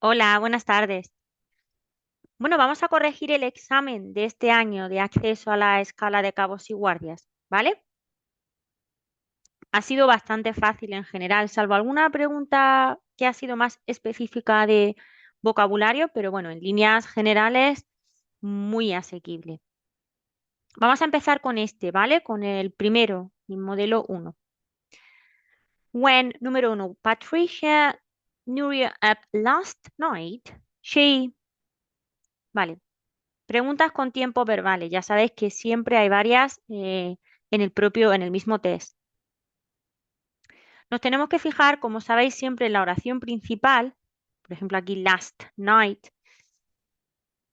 Hola, buenas tardes. Bueno, vamos a corregir el examen de este año de acceso a la escala de cabos y guardias, ¿vale? Ha sido bastante fácil en general, salvo alguna pregunta que ha sido más específica de vocabulario, pero bueno, en líneas generales, muy asequible. Vamos a empezar con este, ¿vale? Con el primero, el modelo uno. When, número uno, Patricia knew up last night, she... Vale. Preguntas con tiempos verbales. Ya sabéis que siempre hay varias en el mismo test. Nos tenemos que fijar, como sabéis, siempre en la oración principal, por ejemplo aquí last night,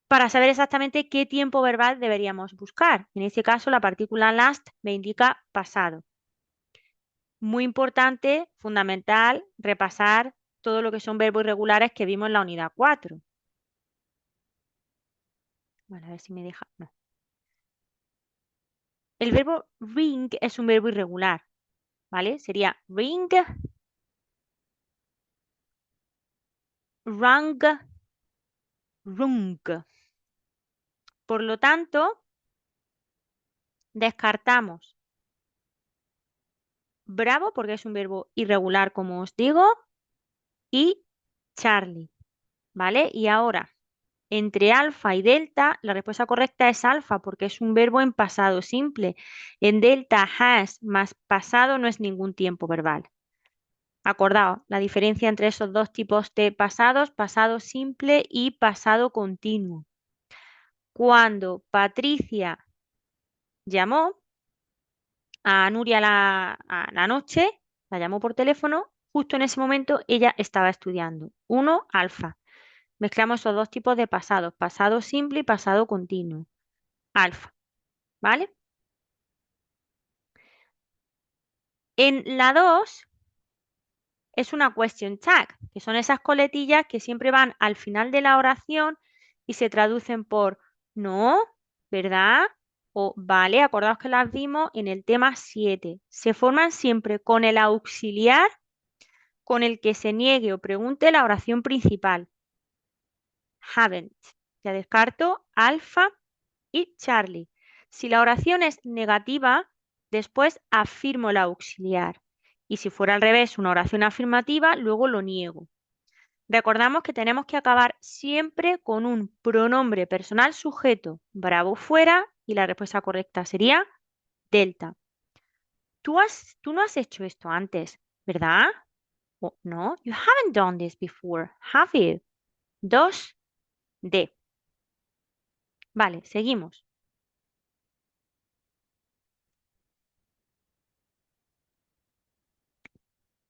para saber exactamente qué tiempo verbal deberíamos buscar. En este caso, la partícula last me indica pasado. Muy importante, fundamental, repasar todo lo que son verbos irregulares que vimos en la unidad 4. Bueno, a ver si me deja. No. El verbo ring es un verbo irregular, ¿vale? Sería ring, rang, rung. Por lo tanto, descartamos bravo, porque es un verbo irregular, como os digo, y Charlie, ¿vale? Y ahora, entre alfa y delta, la respuesta correcta es alfa, porque es un verbo en pasado simple. En delta, has más pasado no es ningún tiempo verbal. Acordaos, la diferencia entre esos dos tipos de pasados, pasado simple y pasado continuo. Cuando Patricia llamó, a Nuria a la noche, la llamó por teléfono, justo en ese momento ella estaba estudiando. Uno, alfa. Mezclamos esos dos tipos de pasados, pasado simple y pasado continuo. Alfa, ¿vale? En la 2 es una question tag, que son esas coletillas que siempre van al final de la oración y se traducen por no, ¿verdad? O vale, acordaos que las vimos en el tema 7. Se forman siempre con el auxiliar con el que se niegue o pregunte la oración principal. Haven't. Ya descarto alfa y Charlie. Si la oración es negativa, después afirmo el auxiliar. Y si fuera al revés, una oración afirmativa, luego lo niego. Recordamos que tenemos que acabar siempre con un pronombre personal sujeto, bravo fuera, y la respuesta correcta sería delta. Tú no has hecho esto antes, ¿verdad? Oh, no, you haven't done this before, have you? 2D. Vale, seguimos.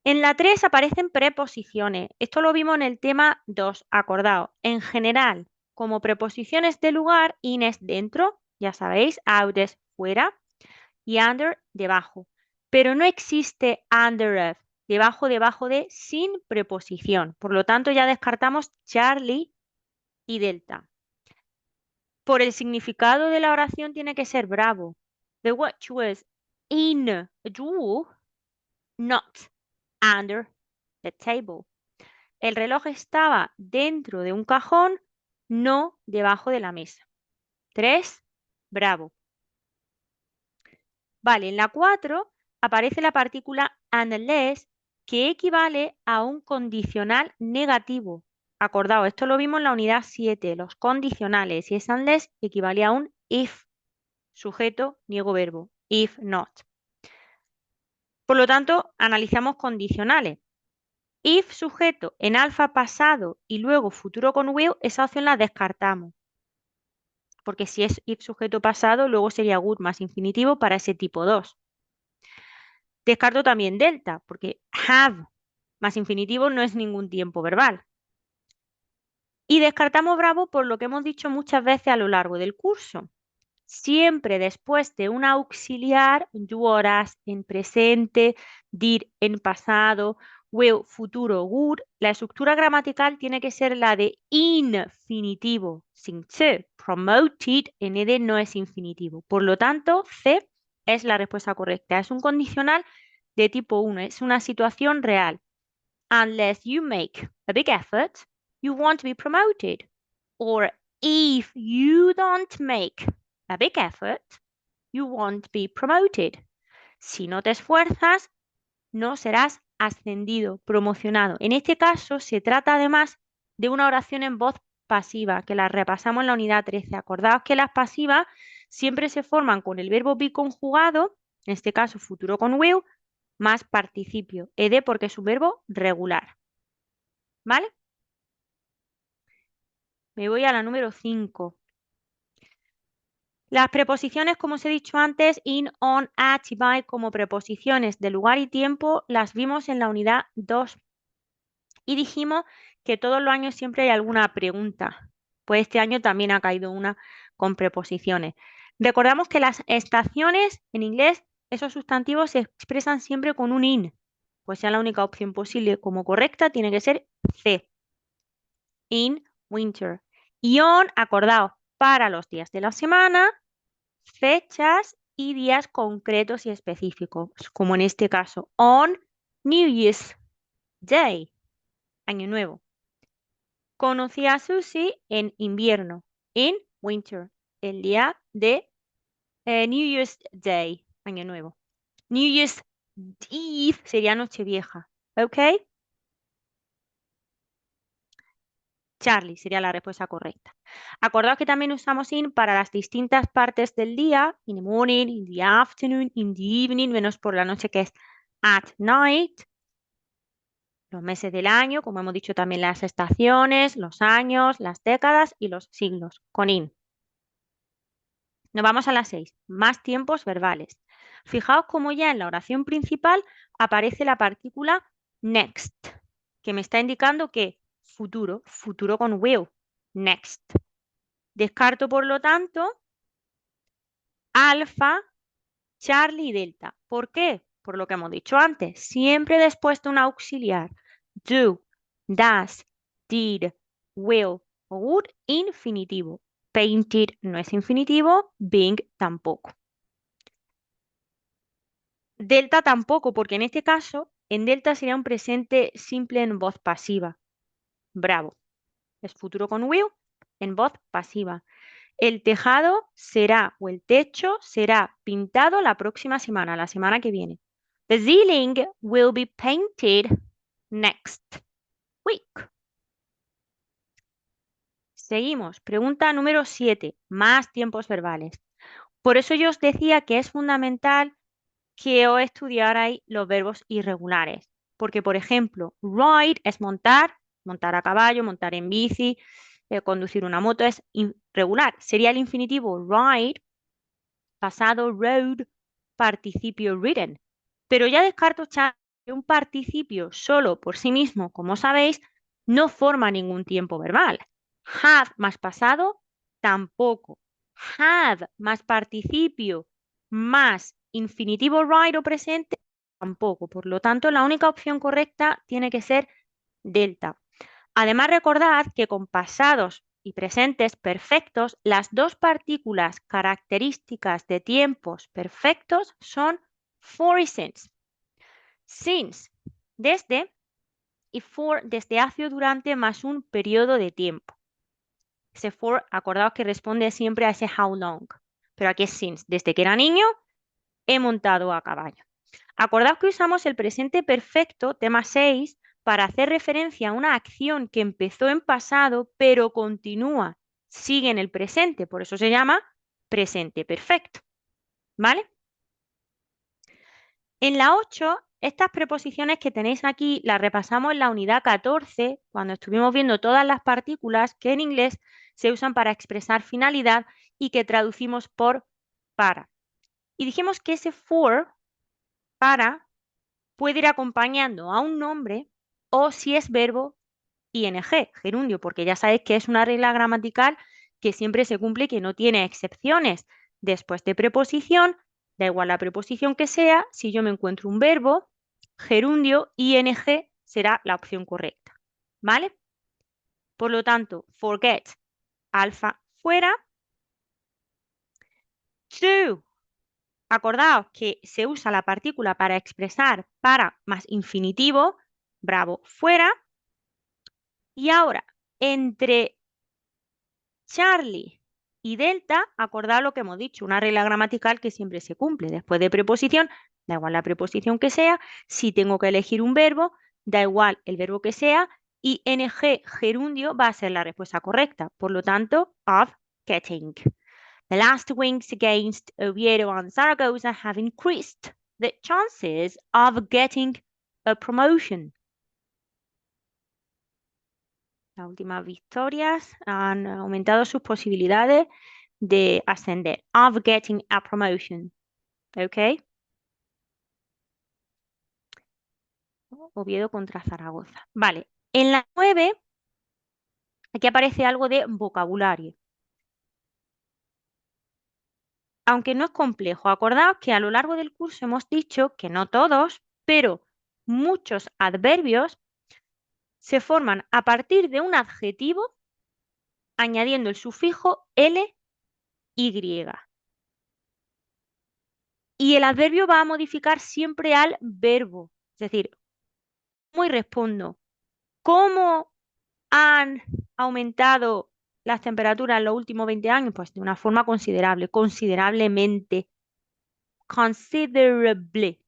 En la 3 aparecen preposiciones. Esto lo vimos en el tema 2, acordado. En general, como preposiciones de lugar, in es dentro, ya sabéis, out es fuera y under debajo. Pero no existe under, debajo de, sin preposición. Por lo tanto, ya descartamos Charlie y Delta. Por el significado de la oración tiene que ser bravo. The watch was in a drawer, not under the table. El reloj estaba dentro de un cajón, no debajo de la mesa. 3, bravo. Vale, en la 4 aparece la partícula unless, que equivale a un condicional negativo. Acordado, esto lo vimos en la unidad 7, los condicionales. Y es unless equivale a un if, sujeto, niego verbo, if not. Por lo tanto, analizamos condicionales. If sujeto en alfa pasado y luego futuro con will, esa opción la descartamos. Porque si es if sujeto pasado, luego sería would más infinitivo para ese tipo 2. Descarto también delta, porque have más infinitivo no es ningún tiempo verbal. Y descartamos bravo por lo que hemos dicho muchas veces a lo largo del curso. Siempre después de un auxiliar, do horas en presente, did en pasado, will futuro, would, la estructura gramatical tiene que ser la de infinitivo, sin to. Promoted en ed no es infinitivo. Por lo tanto, C es la respuesta correcta. Es un condicional de tipo 1, es una situación real. Unless you make a big effort, you won't be promoted. Or if you don't make a big effort, you won't be promoted. Si no te esfuerzas, no serás ascendido, promocionado. En este caso se trata además de una oración en voz pasiva, que la repasamos en la unidad 13. Acordaos que las pasivas siempre se forman con el verbo be conjugado, en este caso futuro con will, más participio, ed porque es un verbo regular. ¿Vale? Me voy a la número 5. Las preposiciones, como os he dicho antes, in, on, at y by como preposiciones de lugar y tiempo, las vimos en la unidad 2. Y dijimos que todos los años siempre hay alguna pregunta. Pues este año también ha caído una con preposiciones. Recordamos que las estaciones en inglés, esos sustantivos se expresan siempre con un in. Pues ya la única opción posible como correcta tiene que ser C. In winter. Y on, acordaos, para los días de la semana, fechas y días concretos y específicos, como en este caso, on New Year's Day, Año Nuevo. Conocí a Susie en invierno, in winter, el día de New Year's Day, Año Nuevo. New Year's Eve sería Nochevieja, ¿ok? Charlie sería la respuesta correcta. Acordaos que también usamos in para las distintas partes del día, in the morning, in the afternoon, in the evening, menos por la noche que es at night. Los meses del año, como hemos dicho también las estaciones, los años, las décadas y los siglos, con in. Nos vamos a las 6, más tiempos verbales. Fijaos cómo ya en la oración principal aparece la partícula next, que me está indicando que futuro, futuro con will, next. Descarto, por lo tanto, alfa, Charlie y delta. ¿Por qué? Por lo que hemos dicho antes, siempre después de un auxiliar, do, does, did, will o would, infinitivo. Painted no es infinitivo, being tampoco. Delta tampoco, porque en este caso, en delta sería un presente simple en voz pasiva. Bravo. Es futuro con will en voz pasiva. El tejado será, o el techo será pintado la próxima semana, la semana que viene. The ceiling will be painted next week. Seguimos. Pregunta número 7. Más tiempos verbales. Por eso yo os decía que es fundamental que os estudiarais los verbos irregulares. Porque, por ejemplo, ride es montar, montar a caballo, montar en bici, conducir una moto es irregular. Sería el infinitivo ride, pasado rode, participio ridden. Pero ya descarto que un participio solo por sí mismo, como sabéis, no forma ningún tiempo verbal. Have más pasado, tampoco. Have más participio más infinitivo right o presente, tampoco. Por lo tanto, la única opción correcta tiene que ser delta. Además, recordad que con pasados y presentes perfectos, las dos partículas características de tiempos perfectos son for y since. Since, desde, y for, desde hace o durante más un periodo de tiempo. Ese for, acordaos que responde siempre a ese how long. Pero aquí es since. Desde que era niño, he montado a caballo. Acordaos que usamos el presente perfecto, tema 6, para hacer referencia a una acción que empezó en pasado, pero continúa, sigue en el presente. Por eso se llama presente perfecto. ¿Vale? En la 8, estas preposiciones que tenéis aquí las repasamos en la unidad 14, cuando estuvimos viendo todas las partículas que en inglés se usan para expresar finalidad y que traducimos por para. Y dijimos que ese for, para, puede ir acompañando a un nombre o si es verbo, ing, gerundio, porque ya sabéis que es una regla gramatical que siempre se cumple y que no tiene excepciones. Después de preposición, da igual la preposición que sea, si yo me encuentro un verbo, gerundio, ing será la opción correcta. ¿Vale? Por lo tanto, forget, alfa fuera. To, acordaos que se usa la partícula para expresar para más infinitivo, bravo, fuera. Y ahora, entre Charlie y Delta, acordad lo que hemos dicho, una regla gramatical que siempre se cumple. Después de preposición, da igual la preposición que sea, si tengo que elegir un verbo, da igual el verbo que sea, y ing gerundio va a ser la respuesta correcta. Por lo tanto, of getting. The last wins against Oviedo and Zaragoza have increased the chances of getting a promotion. Las últimas victorias han aumentado sus posibilidades de ascender. Of getting a promotion. ¿Ok? Oviedo contra Zaragoza. Vale. En la 9, aquí aparece algo de vocabulario. Aunque no es complejo, acordaos que a lo largo del curso hemos dicho que no todos, pero muchos adverbios se forman a partir de un adjetivo añadiendo el sufijo l, y. Y el adverbio va a modificar siempre al verbo. Es decir, ¿cómo y respondo? ¿Cómo han aumentado las temperaturas en los últimos 20 años? Pues de una forma considerable, considerablemente. Considerable.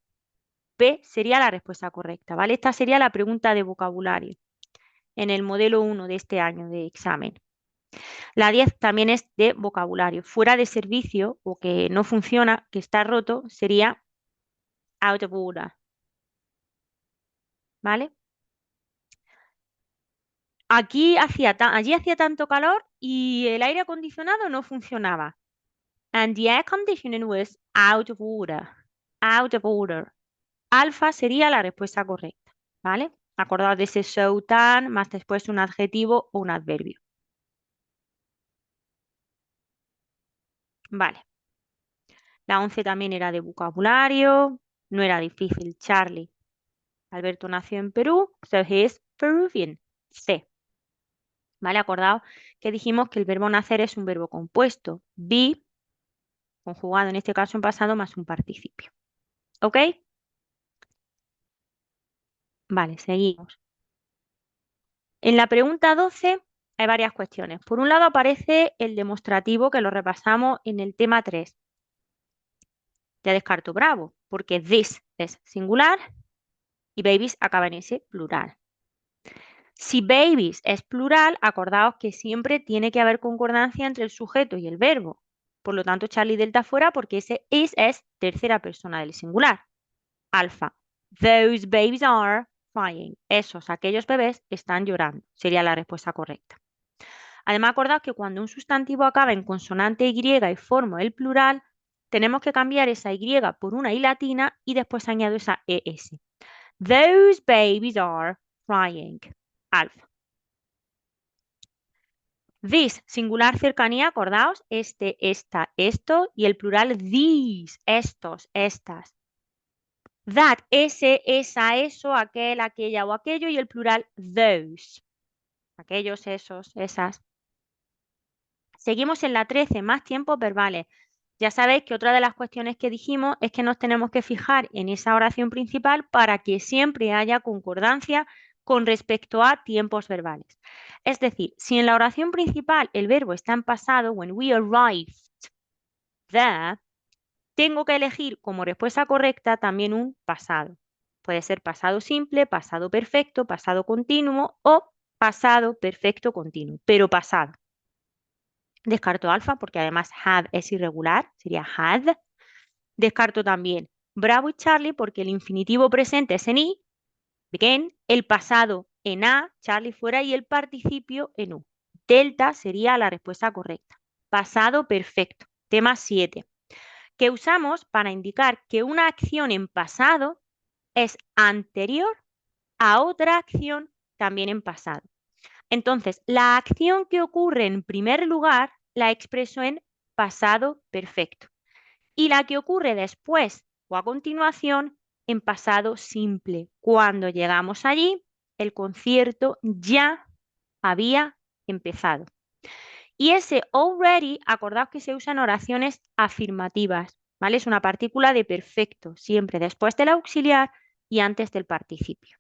P sería la respuesta correcta, ¿vale? Esta sería la pregunta de vocabulario en el modelo 1 de este año de examen. La 10 también es de vocabulario. Fuera de servicio o que no funciona, que está roto, sería out of order, ¿vale? Allí hacía tanto calor y el aire acondicionado no funcionaba. And the air conditioning was out of order. Out of order. Alfa sería la respuesta correcta, ¿vale? Acordaos de ese so tan más después un adjetivo o un adverbio. Vale. La 11 también era de vocabulario. No era difícil. Charlie. Alberto nació en Perú, so he is Peruvian. C. ¿Vale? Acordaos que dijimos que el verbo nacer es un verbo compuesto. Be, conjugado en este caso en pasado, más un participio. ¿Ok? Vale, seguimos. En la pregunta 12 hay varias cuestiones. Por un lado aparece el demostrativo que lo repasamos en el tema 3. Ya descarto bravo, porque this es singular y babies acaba en ese plural. Si babies es plural, acordaos que siempre tiene que haber concordancia entre el sujeto y el verbo. Por lo tanto, Charlie delta fuera porque ese is es tercera persona del singular. Alfa. Those babies are crying. Esos, aquellos bebés están llorando. Sería la respuesta correcta. Además, acordaos que cuando un sustantivo acaba en consonante Y y forma el plural, tenemos que cambiar esa Y por una I latina y después añado esa ES. Those babies are crying. Alfa. This, singular cercanía, acordaos, este, esta, esto, y el plural these, estos, estas. That, ese, esa, eso, aquel, aquella o aquello, y el plural those. Aquellos, esos, esas. Seguimos en la 13, más tiempos verbales. Ya sabéis que otra de las cuestiones que dijimos es que nos tenemos que fijar en esa oración principal para que siempre haya concordancia con respecto a tiempos verbales. Es decir, si en la oración principal el verbo está en pasado, when we arrived there, tengo que elegir como respuesta correcta también un pasado. Puede ser pasado simple, pasado perfecto, pasado continuo o pasado perfecto continuo, pero pasado. Descarto alfa porque además had es irregular, sería had. Descarto también Bravo y Charlie porque el infinitivo presente es en i, began, el pasado en a, Charlie fuera y el participio en u. Delta sería la respuesta correcta. Pasado perfecto. Tema 7, que usamos para indicar que una acción en pasado es anterior a otra acción también en pasado. Entonces, la acción que ocurre en primer lugar la expreso en pasado perfecto y la que ocurre después o a continuación en pasado simple. Cuando llegamos allí, el concierto ya había empezado. Y ese already, acordaos que se usa en oraciones afirmativas, ¿vale? Es una partícula de perfecto, siempre después del auxiliar y antes del participio.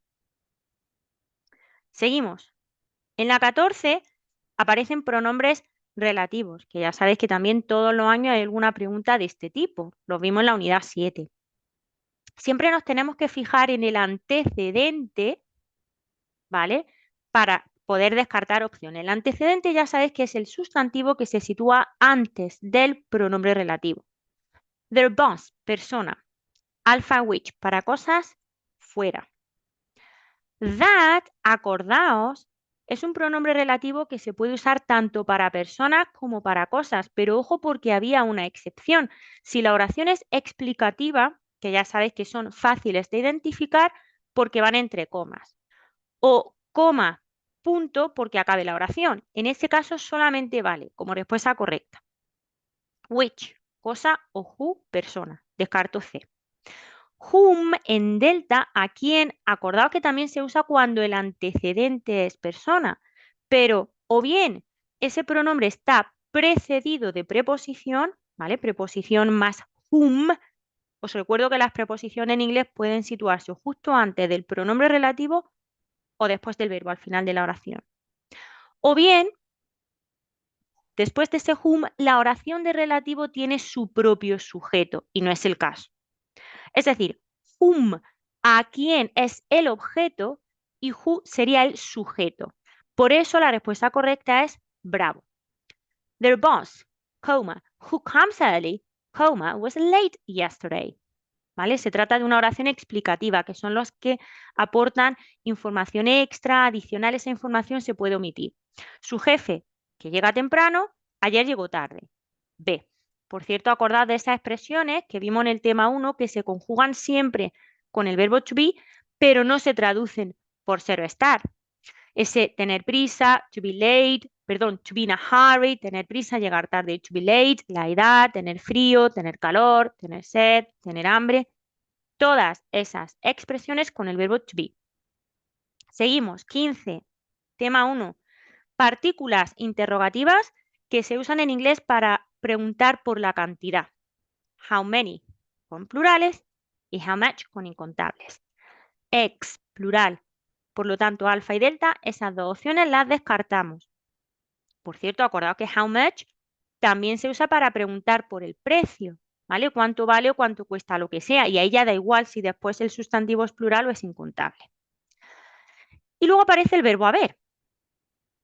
Seguimos. En la 14 aparecen pronombres relativos, que ya sabéis que también todos los años hay alguna pregunta de este tipo. Lo vimos en la unidad 7. Siempre nos tenemos que fijar en el antecedente, ¿vale? Para poder descartar opciones. El antecedente ya sabéis que es el sustantivo que se sitúa antes del pronombre relativo. Their boss, persona. Alpha which, para cosas, fuera. That, acordaos, es un pronombre relativo que se puede usar tanto para personas como para cosas, pero ojo porque había una excepción. Si la oración es explicativa, que ya sabéis que son fáciles de identificar porque van entre comas, o coma, punto, porque acabe la oración. En este caso solamente vale como respuesta correcta. Which, cosa, o who, persona. Descarto C. Whom en delta, a quien, acordaos que también se usa cuando el antecedente es persona, pero o bien ese pronombre está precedido de preposición, ¿vale? Preposición más whom. Os recuerdo que las preposiciones en inglés pueden situarse justo antes del pronombre relativo o después del verbo al final de la oración. O bien, después de ese whom, la oración de relativo tiene su propio sujeto y no es el caso. Es decir, whom, a quién es el objeto y who sería el sujeto. Por eso la respuesta correcta es bravo. Their boss, comma, who comes early, comma, was late yesterday. ¿Vale? Se trata de una oración explicativa, que son los que aportan información extra, adicional, esa información se puede omitir. Su jefe, que llega temprano, ayer llegó tarde. B. Por cierto, acordad de esas expresiones que vimos en el tema 1 que se conjugan siempre con el verbo to be, pero no se traducen por ser o estar. Ese tener prisa, to be late, perdón, to be in a hurry, tener prisa, llegar tarde, to be late, la edad, tener frío, tener calor, tener sed, tener hambre. Todas esas expresiones con el verbo to be. Seguimos. 15. Tema 1. Partículas interrogativas que se usan en inglés para preguntar por la cantidad. How many con plurales y how much con incontables. X, plural. Por lo tanto, alfa y delta, esas dos opciones las descartamos. Por cierto, acordaos que how much también se usa para preguntar por el precio, ¿vale? ¿Cuánto vale o cuánto cuesta lo que sea? Y ahí ya da igual si después el sustantivo es plural o es incontable. Y luego aparece el verbo haber.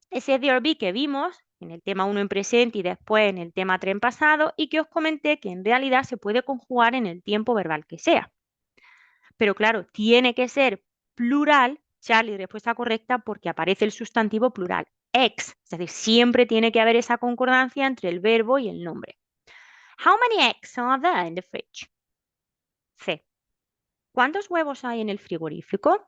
Ese be que vimos en el tema 1 en presente y después en el tema 3 en pasado y que os comenté que en realidad se puede conjugar en el tiempo verbal que sea. Pero claro, tiene que ser plural, Charlie, respuesta correcta, porque aparece el sustantivo plural, ex. Es decir, siempre tiene que haber esa concordancia entre el verbo y el nombre. How many eggs are there in the fridge? C. ¿Cuántos huevos hay en el frigorífico?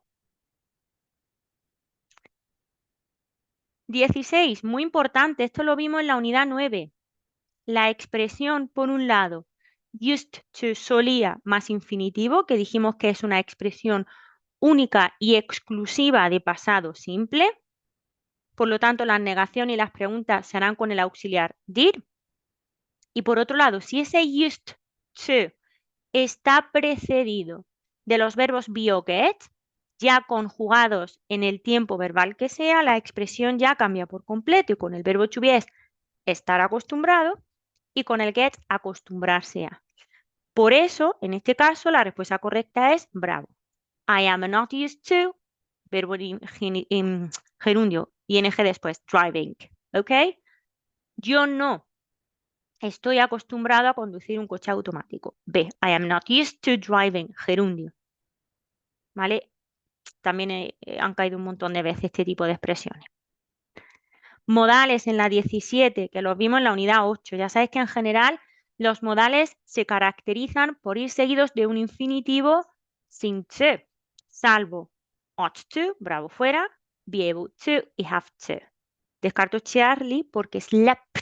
16. Muy importante, esto lo vimos en la unidad 9. La expresión, por un lado, used to, solía, más infinitivo, que dijimos que es una expresión única y exclusiva de pasado simple. Por lo tanto, las negaciones y las preguntas se harán con el auxiliar did. Y por otro lado, si ese used to está precedido de los verbos be o get, ya conjugados en el tiempo verbal que sea, la expresión ya cambia por completo y con el verbo to be es estar acostumbrado y con el get acostumbrarse a. Por eso, en este caso, la respuesta correcta es bravo. I am not used to, verbo en gerundio, ing después, driving. ¿Ok? Yo no estoy acostumbrado a conducir un coche automático. B. I am not used to driving, gerundio. ¿Vale? También han caído un montón de veces este tipo de expresiones. Modales en la 17, que los vimos en la unidad 8. Ya sabéis que en general los modales se caracterizan por ir seguidos de un infinitivo sin to, salvo ought to, bravo fuera, be able to y have to. Descarto Charlie porque slept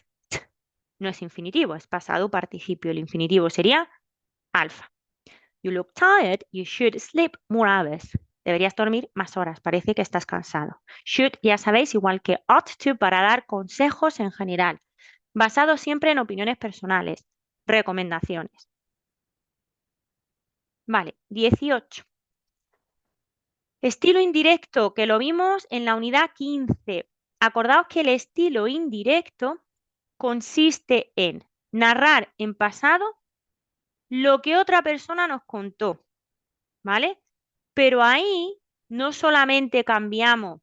no es infinitivo, es pasado participio. El infinitivo sería alfa. You look tired, you should sleep more hours. Deberías dormir más horas, parece que estás cansado. Should, ya sabéis, igual que ought to para dar consejos en general, basado siempre en opiniones personales, recomendaciones. Vale, 18. Estilo indirecto, que lo vimos en la unidad 15. Acordaos que el estilo indirecto consiste en narrar en pasado lo que otra persona nos contó, ¿vale? Pero ahí no solamente cambiamos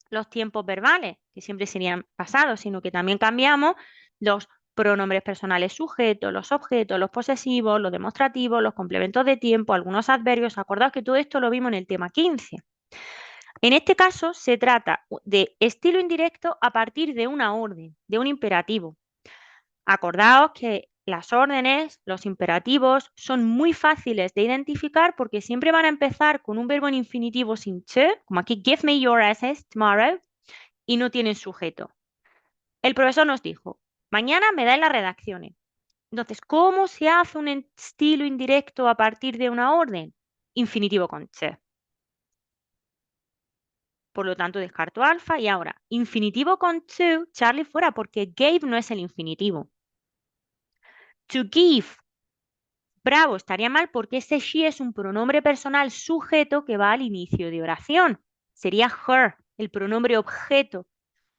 los tiempos verbales, que siempre serían pasados, sino que también cambiamos los pronombres personales sujetos, los objetos, los posesivos, los demostrativos, los complementos de tiempo, algunos adverbios. Acordaos que todo esto lo vimos en el tema 15. En este caso se trata de estilo indirecto a partir de una orden, de un imperativo. Acordaos que las órdenes, los imperativos, son muy fáciles de identificar porque siempre van a empezar con un verbo en infinitivo sin to, como aquí, give me your essays tomorrow, y no tienen sujeto. El profesor nos dijo, mañana me dais las redacciones. Entonces, ¿cómo se hace un estilo indirecto a partir de una orden? Infinitivo con to. Por lo tanto, descarto alfa y ahora, infinitivo con to, Charlie fuera porque gave no es el infinitivo. To give, bravo, estaría mal porque ese she es un pronombre personal sujeto que va al inicio de oración. Sería her, el pronombre objeto.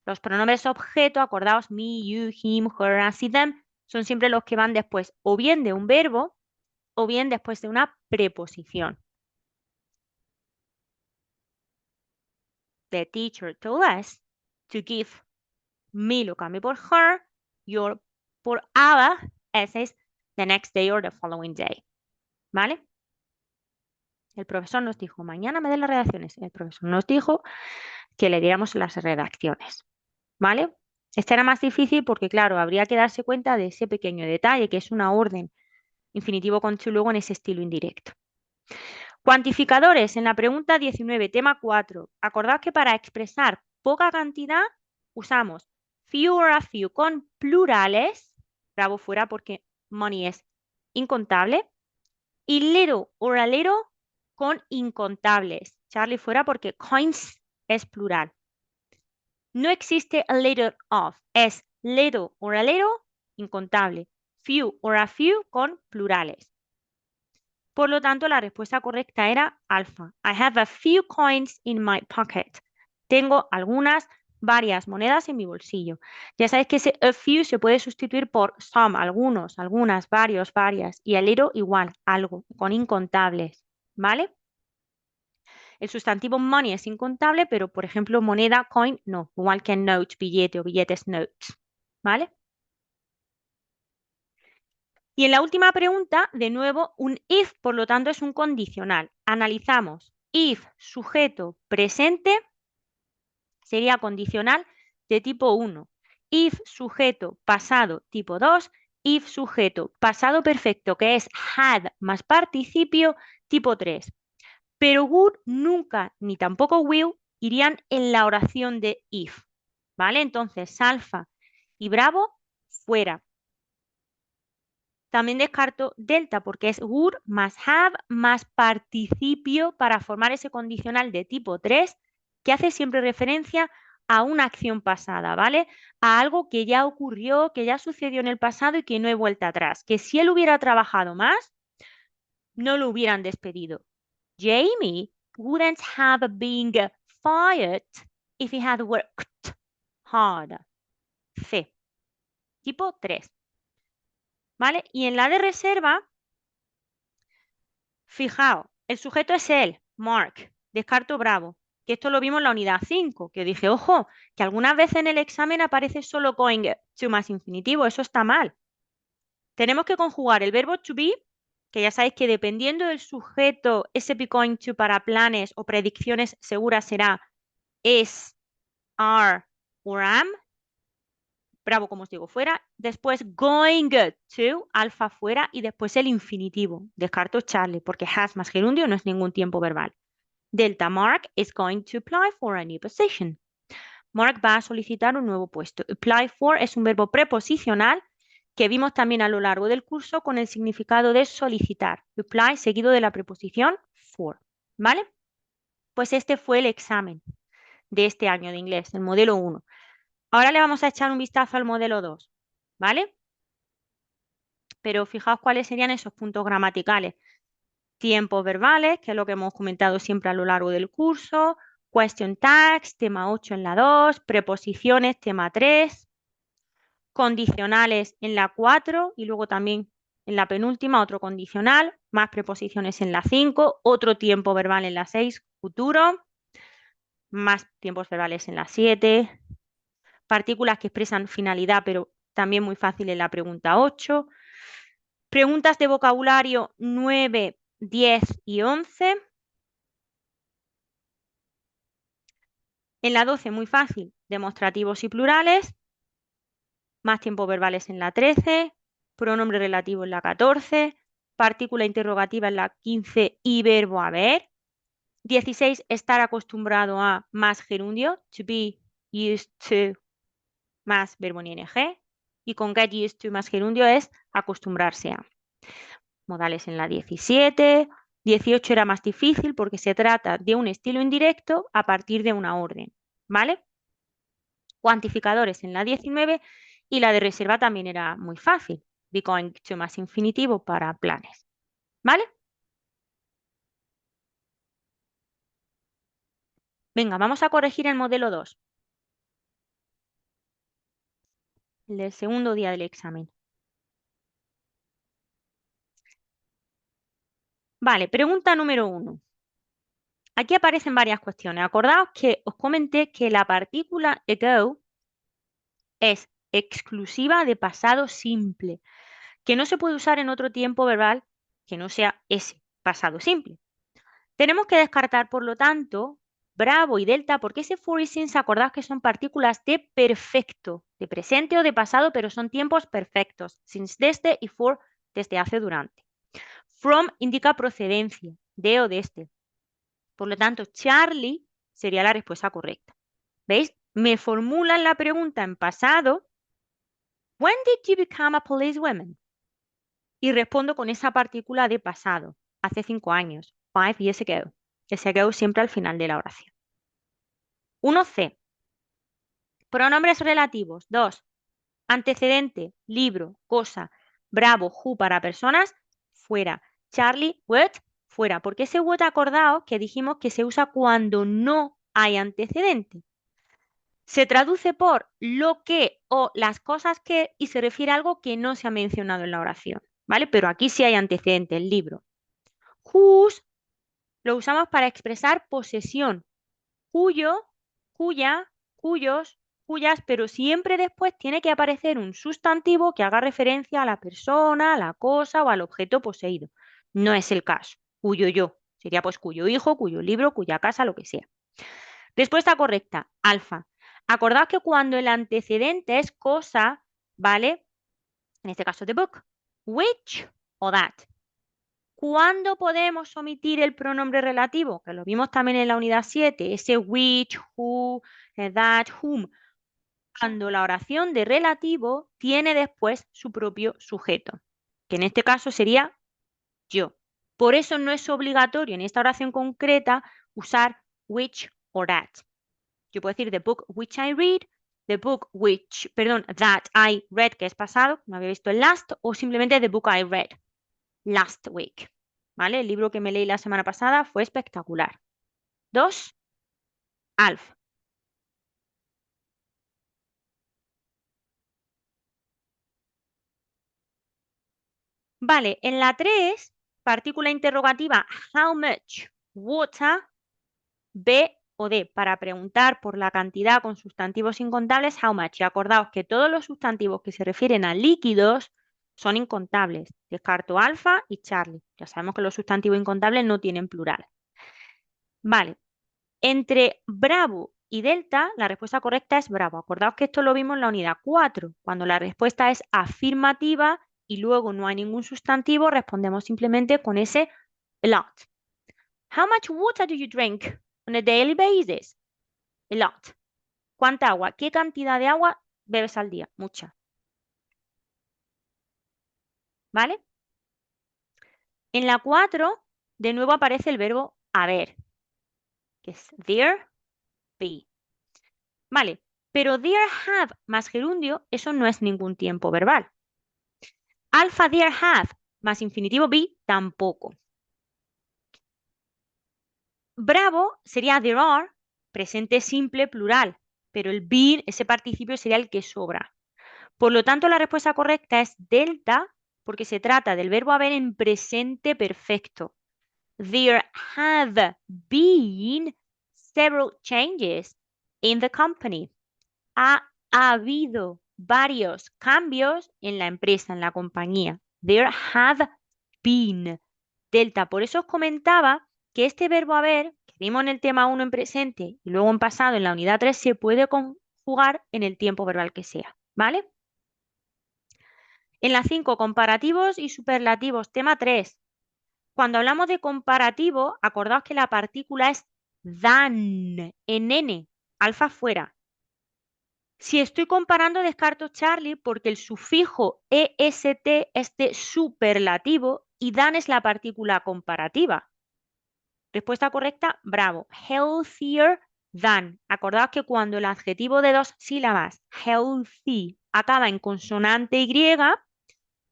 Los pronombres objeto, acordaos, me, you, him, her, así them, son siempre los que van después o bien de un verbo o bien después de una preposición. The teacher told us to give me lo cambio por her, your por our essays the next day or the following day. ¿Vale? El profesor nos dijo, mañana me den las redacciones. El profesor nos dijo que le diéramos las redacciones. ¿Vale? Este era más difícil porque, claro, habría que darse cuenta de ese pequeño detalle, que es una orden infinitivo con to luego en ese estilo indirecto. Cuantificadores en la pregunta 19, tema 4. Acordad que para expresar poca cantidad usamos few or a few con plurales, bravo fuera porque money es incontable, y little or a little con incontables. Charlie fuera porque coins es plural. No existe a little of, es little or a little, incontable. Few or a few con plurales. Por lo tanto, la respuesta correcta era alfa. I have a few coins in my pocket. Tengo varias monedas en mi bolsillo. Ya sabéis que ese a few se puede sustituir por some, algunos, algunas, varios, varias. Y a little igual, algo, con incontables. ¿Vale? El sustantivo money es incontable, pero por ejemplo moneda, coin, no. Igual que note, billete o billetes, notes. ¿Vale? Y en la última pregunta, de nuevo, un if, por lo tanto, es un condicional. Analizamos. If, sujeto, presente, sería condicional de tipo 1. If, sujeto, pasado, tipo 2. If, sujeto, pasado perfecto, que es had más participio, tipo 3. Pero would nunca, ni tampoco will, irían en la oración de if. ¿Vale? Entonces, alfa y bravo, fuera. También descarto delta porque es would más have más participio para formar ese condicional de tipo 3 que hace siempre referencia a una acción pasada, ¿vale? A algo que ya ocurrió, que ya sucedió en el pasado y que no hay vuelta atrás. Que si él hubiera trabajado más, no lo hubieran despedido. Jamie wouldn't have been fired if he had worked hard. C. Tipo 3. ¿Vale? Y en la de reserva, fijaos, el sujeto es él, Mark, descarto bravo, que esto lo vimos en la unidad 5, que dije, ojo, que algunas veces en el examen aparece solo going to más infinitivo, eso está mal. Tenemos que conjugar el verbo to be, que ya sabéis que dependiendo del sujeto, ese be going to para planes o predicciones seguras será is, are or am, bravo, como os digo, fuera. Después going to, alfa fuera. Y después el infinitivo. Descarto Charlie, porque has más gerundio no es ningún tiempo verbal. Delta, Mark is going to apply for a new position. Mark va a solicitar un nuevo puesto. Apply for es un verbo preposicional que vimos también a lo largo del curso con el significado de solicitar. Apply seguido de la preposición for. ¿Vale? Pues este fue el examen de este año de inglés, el modelo 1. Ahora le vamos a echar un vistazo al modelo 2, ¿vale? Pero fijaos cuáles serían esos puntos gramaticales. Tiempos verbales, que es lo que hemos comentado siempre a lo largo del curso, Question tags, tema 8 en la 2, preposiciones, tema 3, condicionales en la 4 y luego también en la penúltima otro condicional, más preposiciones en la 5, otro tiempo verbal en la 6, futuro, más tiempos verbales en la 7, partículas que expresan finalidad, pero también muy fácil en la pregunta 8, preguntas de vocabulario 9, 10 y 11. En la 12, muy fácil, demostrativos y plurales, más tiempos verbales en la 13, pronombre relativo en la 14, partícula interrogativa en la 15 y verbo haber. 16, estar acostumbrado a más gerundio, to be used to más verbo en ing. Y con get used to más gerundio es acostumbrarse a. Modales en la 17. 18 era más difícil porque se trata de un estilo indirecto a partir de una orden, ¿vale? Cuantificadores en la 19 y la de reserva también era muy fácil. Be going to más infinitivo para planes, ¿vale? Venga, vamos a corregir el modelo 2, el del segundo día del examen. Vale, pregunta número 1. Aquí aparecen varias cuestiones. Acordaos que os comenté que la partícula ago es exclusiva de pasado simple, que no se puede usar en otro tiempo verbal que no sea ese pasado simple. Tenemos que descartar, por lo tanto, bravo y delta, porque ese for y since, acordaos que son partículas de perfecto, de presente o de pasado, pero son tiempos perfectos. Since desde y for desde hace durante. From indica procedencia, de o desde. Por lo tanto, Charlie sería la respuesta correcta. ¿Veis? Me formulan la pregunta en pasado. When did you become a policewoman? Y respondo con esa partícula de pasado. Hace 5 años. 5 years ago. Ese ago siempre al final de la oración. 1C. Pronombres relativos. 2. Antecedente, libro, cosa. Bravo, who para personas. Fuera. Charlie, what. Fuera. Porque ese what acordado que dijimos que se usa cuando no hay antecedente. Se traduce por lo que o las cosas que y se refiere a algo que no se ha mencionado en la oración, ¿vale? Pero aquí sí hay antecedente, el libro. Whose lo usamos para expresar posesión. Cuyo, cuya, cuyos, cuyas, pero siempre después tiene que aparecer un sustantivo que haga referencia a la persona, a la cosa o al objeto poseído. No es el caso. Cuyo yo. Sería pues cuyo hijo, cuyo libro, cuya casa, lo que sea. Respuesta correcta, alfa. Acordaos que cuando el antecedente es cosa, ¿vale? En este caso, the book. Which o that. ¿Cuándo podemos omitir el pronombre relativo? Que lo vimos también en la unidad 7, ese which, who, that, whom. Cuando la oración de relativo tiene después su propio sujeto, que en este caso sería yo. Por eso no es obligatorio en esta oración concreta usar which o that. Yo puedo decir the book which I read, the book which, perdón, that I read, que es pasado, no había visto el last, o simplemente the book I read last week. ¿Vale? El libro que me leí la semana pasada fue espectacular. 2, Alf. Vale, en la 3, partícula interrogativa, how much water, B o D, para preguntar por la cantidad con sustantivos incontables, how much. Y acordaos que todos los sustantivos que se refieren a líquidos son incontables. Descarto alfa y Charlie. Ya sabemos que los sustantivos incontables no tienen plural. Vale. Entre bravo y delta, la respuesta correcta es bravo. Acordaos que esto lo vimos en la unidad 4. Cuando la respuesta es afirmativa y luego no hay ningún sustantivo, respondemos simplemente con ese a lot. How much water do you drink on a daily basis? A lot. ¿Cuánta agua? ¿Qué cantidad de agua bebes al día? Mucha. ¿Vale? En la 4, de nuevo aparece el verbo haber, que es there, be. Vale, pero there, have más gerundio, eso no es ningún tiempo verbal. Alfa, there, have más infinitivo be, tampoco. Bravo sería there are presente simple plural, pero el been, ese participio sería el que sobra. Por lo tanto, la respuesta correcta es delta, porque se trata del verbo haber en presente perfecto. There have been several changes in the company. Ha habido varios cambios en la empresa, en la compañía. There have been. Delta. Por eso os comentaba que este verbo haber, que vimos en el tema 1 en presente y luego en pasado en la unidad 3, se puede conjugar en el tiempo verbal que sea. ¿Vale? En la 5, comparativos y superlativos. Tema 3. Cuando hablamos de comparativo, acordaos que la partícula es than, en n, alfa fuera. Si estoy comparando, descarto Charlie porque el sufijo est es de superlativo y than es la partícula comparativa. Respuesta correcta, bravo. Healthier than. Acordaos que cuando el adjetivo de 2 sílabas, healthy, acaba en consonante Y,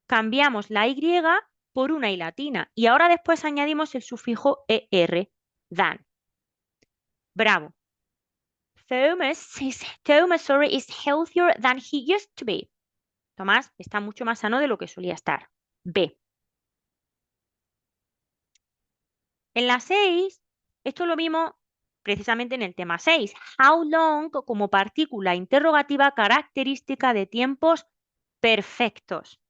cambiamos la Y por una I latina. Y ahora después añadimos el sufijo ER, than. Bravo. Thomas is healthier than he used to be. Tomás está mucho más sano de lo que solía estar. B. En la 6, esto lo vimos precisamente en el tema 6. How long como partícula interrogativa característica de tiempos perfectos.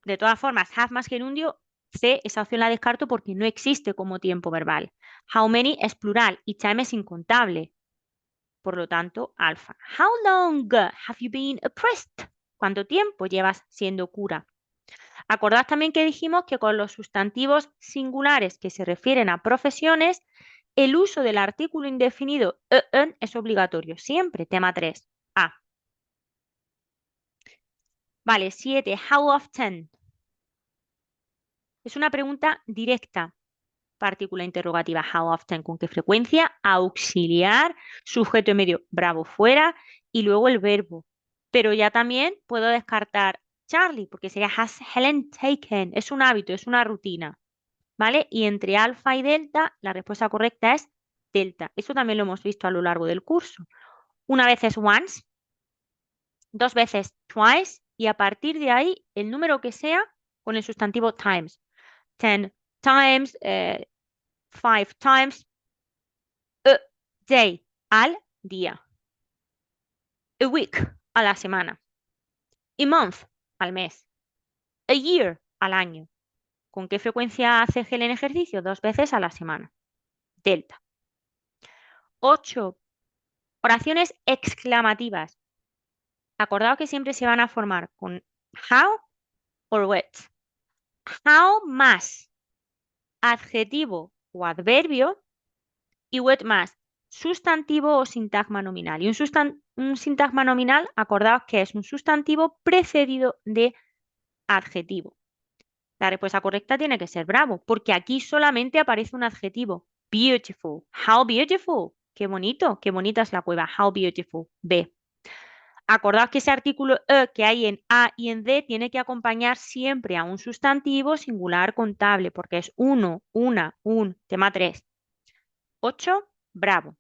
De todas formas, have más gerundio, C, esa opción la descarto porque no existe como tiempo verbal. How many es plural y time es incontable. Por lo tanto, alfa. How long have you been a priest? ¿Cuánto tiempo llevas siendo cura? Acordad también que dijimos que con los sustantivos singulares que se refieren a profesiones, el uso del artículo indefinido en es obligatorio. Siempre, tema 3. A. Vale, 7. How often? Es una pregunta directa. Partícula interrogativa. How often? ¿Con qué frecuencia? Auxiliar, sujeto y medio, bravo fuera, y luego el verbo. Pero ya también puedo descartar Charlie, porque sería has Helen taken. Es un hábito, es una rutina. ¿Vale? Y entre alfa y delta, la respuesta correcta es delta. Eso también lo hemos visto a lo largo del curso. Una vez es once, dos veces twice, y a partir de ahí, el número que sea con el sustantivo times. 10 times, 5 times, a day, al día. A week, a la semana. A month, al mes. A year, al año. ¿Con qué frecuencia hace Helen ejercicio? 2 veces a la semana. Delta. 8. Oraciones exclamativas. Acordaos que siempre se van a formar con how or what. How más adjetivo o adverbio y what más sustantivo o sintagma nominal. Y un sintagma nominal, acordaos que es un sustantivo precedido de adjetivo. La respuesta correcta tiene que ser bravo, porque aquí solamente aparece un adjetivo. Beautiful. How beautiful. Qué bonito, qué bonita es la cueva. How beautiful. B. Acordaos que ese artículo que hay en A y en D tiene que acompañar siempre a un sustantivo singular contable, porque es uno, una, un, tema 3. 8, bravo.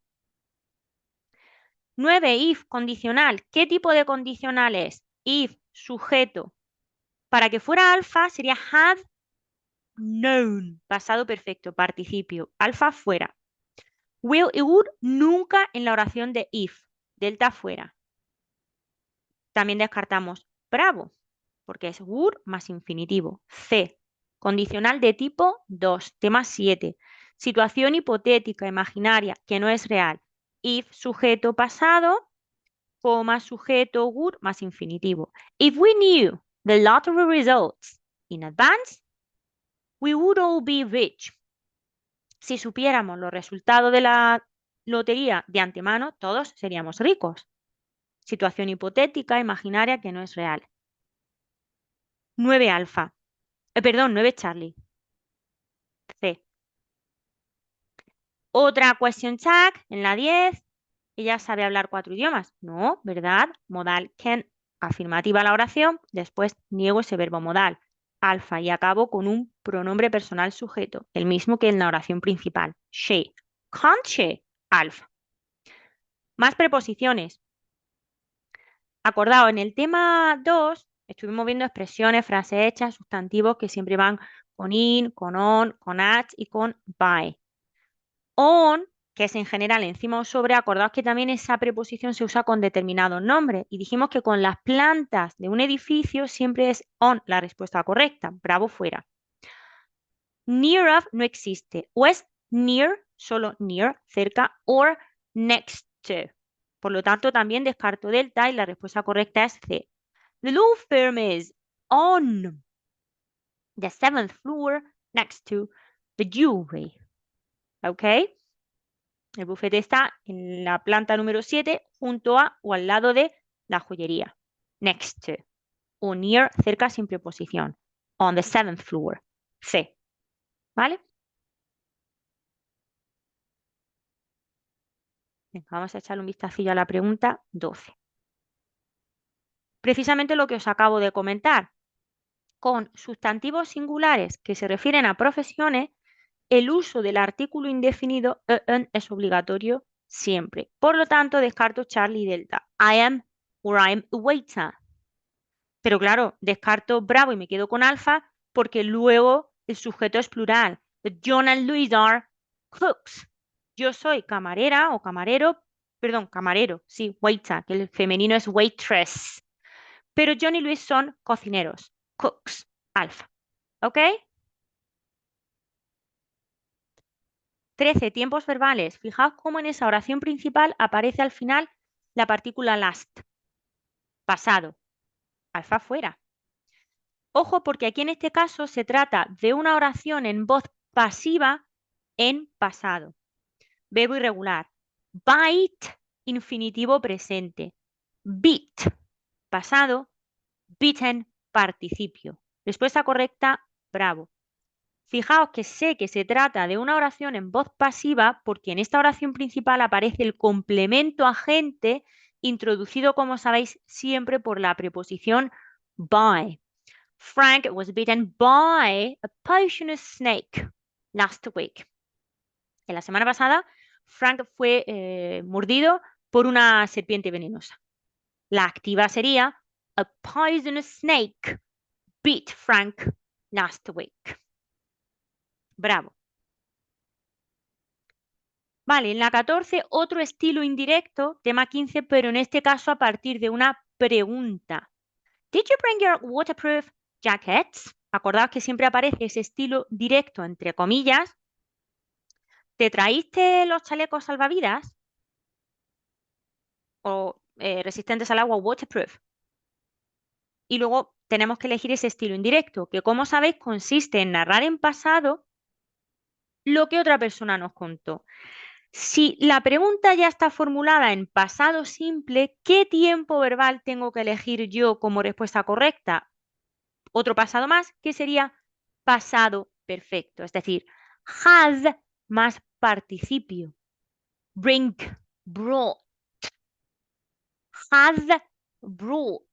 9, if, condicional. ¿Qué tipo de condicional es? If, sujeto. Para que fuera alfa sería had known, pasado perfecto, participio. Alfa fuera. Will y would nunca en la oración de if. Delta fuera. También descartamos bravo, porque es would más infinitivo. C, condicional de tipo 2, tema 7. Situación hipotética, imaginaria, que no es real. If, sujeto pasado, coma, sujeto, would más infinitivo. If we knew the lottery results in advance, we would all be rich. Si supiéramos los resultados de la lotería de antemano, todos seríamos ricos. Situación hipotética, imaginaria, que no es real. 9 alfa. Perdón, 9 Charlie. C. Otra question tag en la 10. ¿Ella sabe hablar 4 idiomas? No, ¿verdad? Modal can. Afirmativa la oración. Después niego ese verbo modal. Alfa y acabo con un pronombre personal sujeto, el mismo que en la oración principal. She. Can't she? alfa. Más preposiciones. Acordado, en el tema 2 estuvimos viendo expresiones, frases hechas, sustantivos que siempre van con in, con on, con at y con by. On, que es en general encima o sobre, acordaos que también esa preposición se usa con determinados nombres. Y dijimos que con las plantas de un edificio siempre es on la respuesta correcta. Bravo fuera. Near of no existe. O es near, solo near, cerca, or next to. Por lo tanto, también descarto delta y la respuesta correcta es C. The law firm is on the 7th floor next to the jewelry. ¿Ok? El bufete está en la planta número 7 junto a o al lado de la joyería. Next to. O near, cerca sin preposición. On the 7th floor. C. ¿Vale? Venga, vamos a echarle un vistacillo a la pregunta 12. Precisamente lo que os acabo de comentar. Con sustantivos singulares que se refieren a profesiones, el uso del artículo indefinido en es obligatorio siempre. Por lo tanto, descarto Charlie y Delta. I am or I'm a waiter. Pero claro, descarto Bravo y me quedo con alfa porque luego el sujeto es plural. John and Louise are cooks. Yo soy camarera o camarero, perdón, camarero, sí, waiter, que el femenino es waitress. Pero John y Luis son cocineros, cooks, alfa. ¿Ok? 13. Tiempos verbales. Fijaos cómo en esa oración principal aparece al final la partícula last, pasado, alfa fuera. Ojo porque aquí en este caso se trata de una oración en voz pasiva en pasado. Verbo irregular. Bite, infinitivo presente. Beat, pasado. Beaten, participio. Respuesta correcta, bravo. Fijaos que sé que se trata de una oración en voz pasiva porque en esta oración principal aparece el complemento agente introducido, como sabéis, siempre por la preposición by. Frank was bitten by a poisonous snake last week. En la semana pasada, Frank fue mordido por una serpiente venenosa. La activa sería a poisonous snake bit Frank last week. Bravo. Vale, en la 14, otro estilo indirecto, tema 15, pero en este caso a partir de una pregunta. Did you bring your waterproof jackets? Acordaos que siempre aparece ese estilo directo, entre comillas. ¿Te traíste los chalecos salvavidas? O resistentes al agua, waterproof. Y luego tenemos que elegir ese estilo indirecto, que como sabéis consiste en narrar en pasado lo que otra persona nos contó. Si la pregunta ya está formulada en pasado simple, ¿qué tiempo verbal tengo que elegir yo como respuesta correcta? Otro pasado más, que sería pasado perfecto, es decir, has más participio. Bring, brought. Has brought.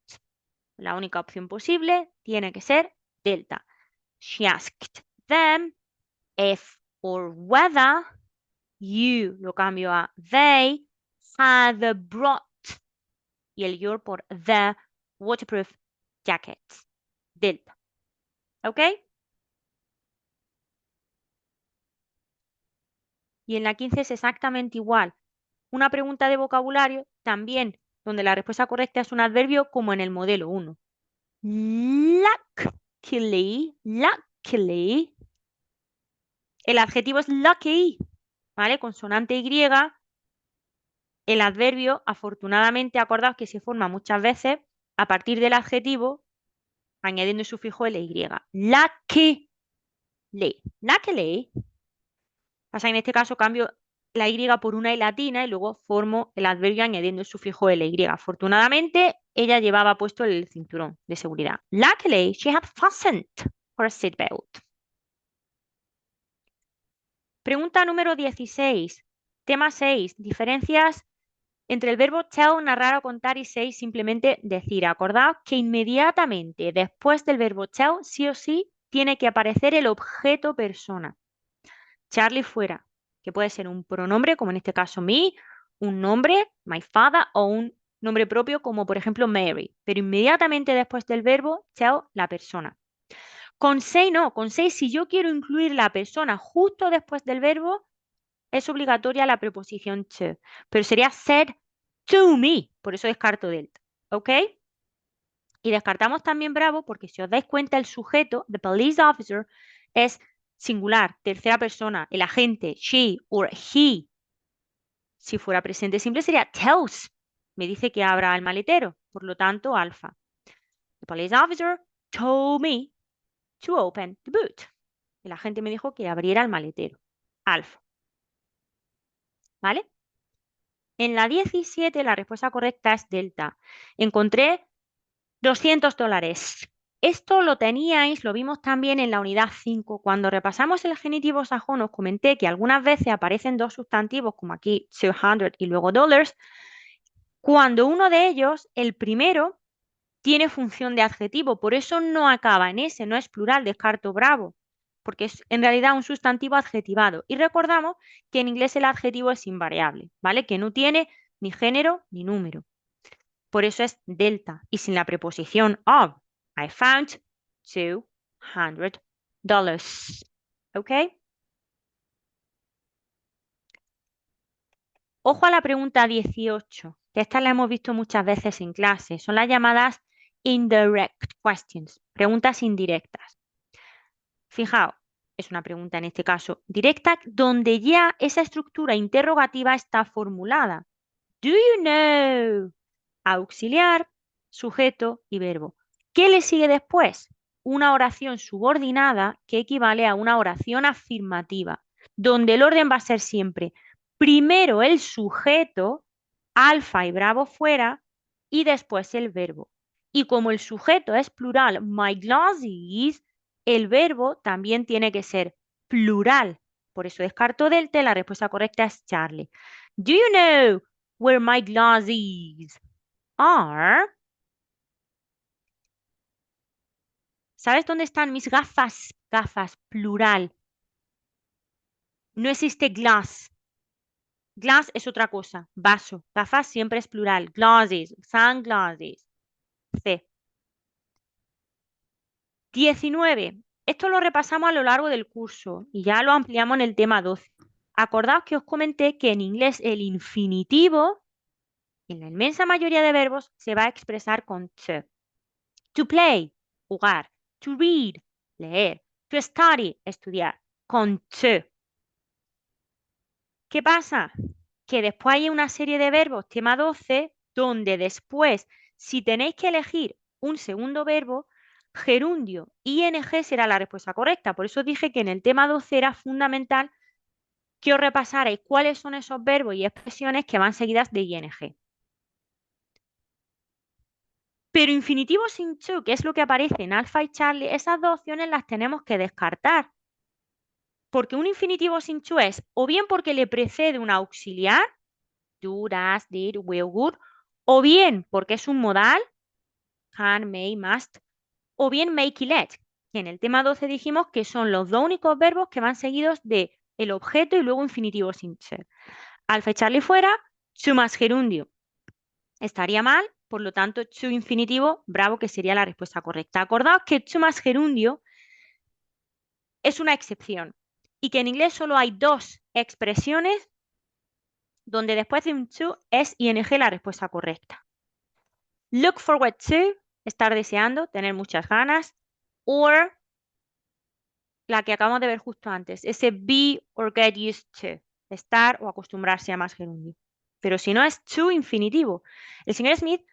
La única opción posible tiene que ser delta. She asked them if or whether. You lo cambio a they had brought y el your por the waterproof jackets. Delta. ¿Ok? Y en la 15 es exactamente igual. Una pregunta de vocabulario también, donde la respuesta correcta es un adverbio como en el modelo 1. Luckily, luckily. El adjetivo es lucky, ¿vale? Consonante Y. El adverbio, afortunadamente, acordaos que se forma muchas veces a partir del adjetivo, añadiendo el sufijo ly. Luckily. Luckily. Pasa que en este caso cambio la Y por una I latina y luego formo el adverbio añadiendo el sufijo ly. Afortunadamente, ella llevaba puesto el cinturón de seguridad. Luckily, she had fastened her seatbelt. Pregunta número 16. Tema 6. Diferencias entre el verbo tell, narrar o contar y say, simplemente decir. Acordaos que inmediatamente después del verbo tell, sí o sí, tiene que aparecer el objeto persona. Charlie fuera, que puede ser un pronombre, como en este caso me, un nombre, my father, o un nombre propio, como por ejemplo Mary, pero inmediatamente después del verbo, tell la persona. Con say no, con say si yo quiero incluir la persona justo después del verbo, es obligatoria la preposición to, pero sería said to me, por eso descarto delta, ¿ok? Y descartamos también bravo porque si os dais cuenta el sujeto, the police officer, es singular, tercera persona, el agente, she or he. Si fuera presente simple sería tells, me dice que abra el maletero, por lo tanto alfa. The police officer told me to open the boot. El agente me dijo que abriera el maletero, alfa. ¿Vale? En la 17 la respuesta correcta es delta. Encontré $200. Esto lo teníais, lo vimos también en la unidad 5. Cuando repasamos el genitivo sajón, os comenté que algunas veces aparecen dos sustantivos, como aquí 200 y luego dollars, cuando uno de ellos, el primero, tiene función de adjetivo. Por eso no acaba en ese, no es plural, descarto bravo, porque es en realidad un sustantivo adjetivado. Y recordamos que en inglés el adjetivo es invariable, ¿vale? Que no tiene ni género ni número. Por eso es delta y sin la preposición of. I found $200. ¿Ok? Ojo a la pregunta 18, que esta la hemos visto muchas veces en clase. Son las llamadas indirect questions, preguntas indirectas. Fijaos, es una pregunta en este caso directa donde ya esa estructura interrogativa está formulada. Do you know? Auxiliar, sujeto y verbo. ¿Qué le sigue después? Una oración subordinada que equivale a una oración afirmativa, donde el orden va a ser siempre primero el sujeto, alfa y bravo fuera, y después el verbo. Y como el sujeto es plural, my glasses, el verbo también tiene que ser plural. Por eso descarto delta, la respuesta correcta es Charlie. Do you know where my glasses are? ¿Sabes dónde están mis gafas? Gafas, plural. No existe glass. Glass es otra cosa, vaso. Gafas siempre es plural. Glasses, sunglasses. C. 19. Esto lo repasamos a lo largo del curso y ya lo ampliamos en el tema 12. Acordaos que os comenté que en inglés el infinitivo, en la inmensa mayoría de verbos, se va a expresar con to. To play, jugar. To read, leer. To study, estudiar. Con to. ¿Qué pasa? Que después hay una serie de verbos, tema 12, donde después, si tenéis que elegir un segundo verbo, gerundio, ing será la respuesta correcta. Por eso dije que en el tema 12 era fundamental que os repasarais cuáles son esos verbos y expresiones que van seguidas de ing. Pero infinitivo sin to, que es lo que aparece en Alpha y Charlie, esas dos opciones las tenemos que descartar. Porque un infinitivo sin to es o bien porque le precede un auxiliar, do, does, did, will, would, o bien porque es un modal, can, may, must, o bien make y let, que en el tema 12 dijimos que son los dos únicos verbos que van seguidos de el objeto y luego infinitivo sin ser. Al fecharle fuera, to más gerundio estaría mal, por lo tanto, to infinitivo, bravo, que sería la respuesta correcta. Acordaos que to más gerundio es una excepción y que en inglés solo hay dos expresiones donde después de un to es ing la respuesta correcta. Look forward to, estar deseando, tener muchas ganas, or la que acabamos de ver justo antes, ese be or get used to, estar o acostumbrarse a más gerundio. Pero si no es to infinitivo. El señor Smith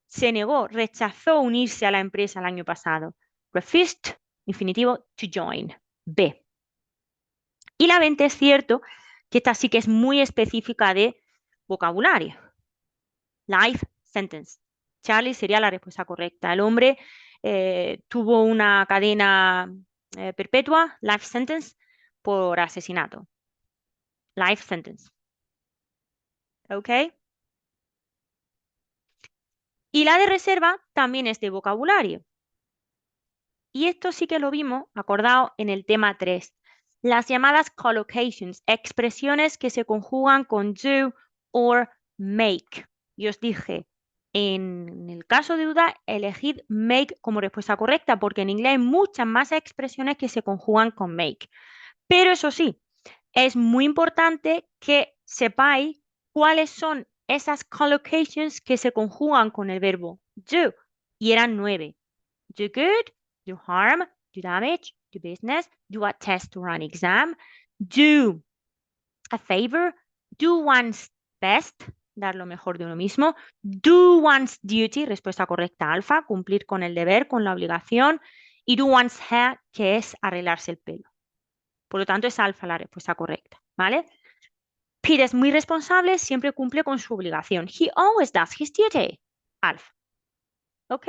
se negó, rechazó unirse a la empresa el año pasado. Refused, infinitivo, to join. B. Y la 20 es cierto que esta sí que es muy específica de vocabulario. Life sentence. Charlie sería la respuesta correcta. El hombre tuvo una cadena perpetua, life sentence, por asesinato. Life sentence. ¿Ok? Y la de reserva también es de vocabulario. Y esto sí que lo vimos, acordado, en el tema 3. Las llamadas collocations, expresiones que se conjugan con do or make. Y os dije, en el caso de duda, elegid make como respuesta correcta, porque en inglés hay muchas más expresiones que se conjugan con make. Pero eso sí, es muy importante que sepáis cuáles son esas collocations que se conjugan con el verbo do. Y eran 9. Do good, do harm, do damage, do business, do a test or an exam, do a favor, do one's best, dar lo mejor de uno mismo, do one's duty, respuesta correcta alfa, cumplir con el deber, con la obligación, y do one's hair, que es arreglarse el pelo. Por lo tanto, es alfa la respuesta correcta, ¿vale? Pete es muy responsable, siempre cumple con su obligación. He always does his duty. Alfa. ¿Ok?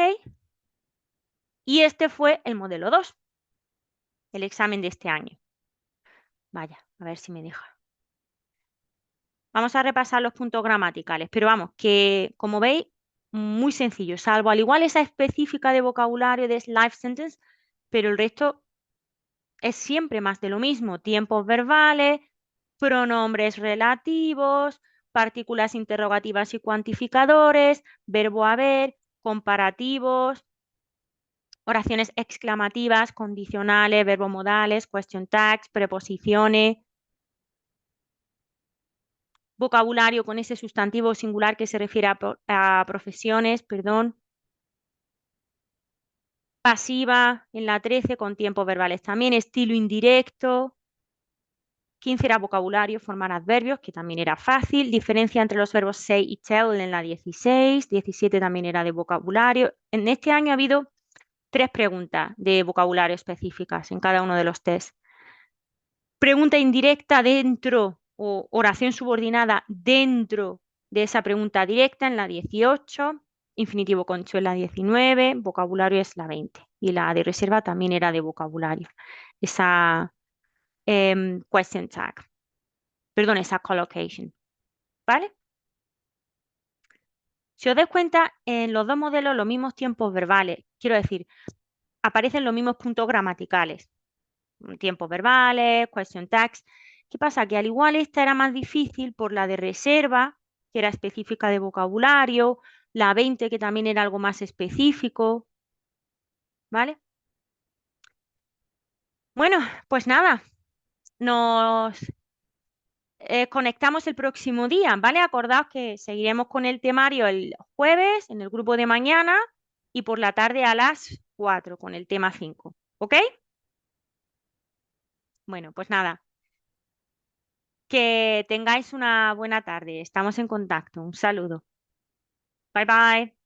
Y este fue el modelo 2, el examen de este año. Vaya, a ver si me deja. Vamos a repasar los puntos gramaticales, pero vamos, que como veis, muy sencillo, salvo al igual esa específica de vocabulario de life sentence, pero el resto es siempre más de lo mismo. Tiempos verbales, pronombres relativos, partículas interrogativas y cuantificadores, verbo haber, comparativos, oraciones exclamativas, condicionales, verbo modales, question tags, preposiciones, vocabulario con ese sustantivo singular que se refiere a profesiones, perdón. Pasiva en la 13 con tiempos verbales también, estilo indirecto. 15 era vocabulario, formar adverbios, que también era fácil. Diferencia entre los verbos say y tell en la 16. 17 también era de vocabulario. En este año ha habido 3 preguntas de vocabulario específicas en cada uno de los test. Pregunta indirecta dentro o oración subordinada dentro de esa pregunta directa en la 18. Infinitivo concho en la 19. Vocabulario es la 20. Y la de reserva también era de vocabulario. Esa question tag. Perdón, esa collocation. ¿Vale? Si os dais cuenta, en los dos modelos los mismos tiempos verbales, quiero decir, aparecen los mismos puntos gramaticales, tiempos verbales, question tags. ¿Qué pasa? Que al igual esta era más difícil por la de reserva, que era específica de vocabulario, la 20 que también era algo más específico, ¿vale? Bueno, pues nada, nos conectamos el próximo día, ¿vale? Acordaos que seguiremos con el temario el jueves en el grupo de mañana y por la tarde a las 4 con el tema 5, ¿ok? Bueno, pues nada, que tengáis una buena tarde. Estamos en contacto. Un saludo. Bye bye.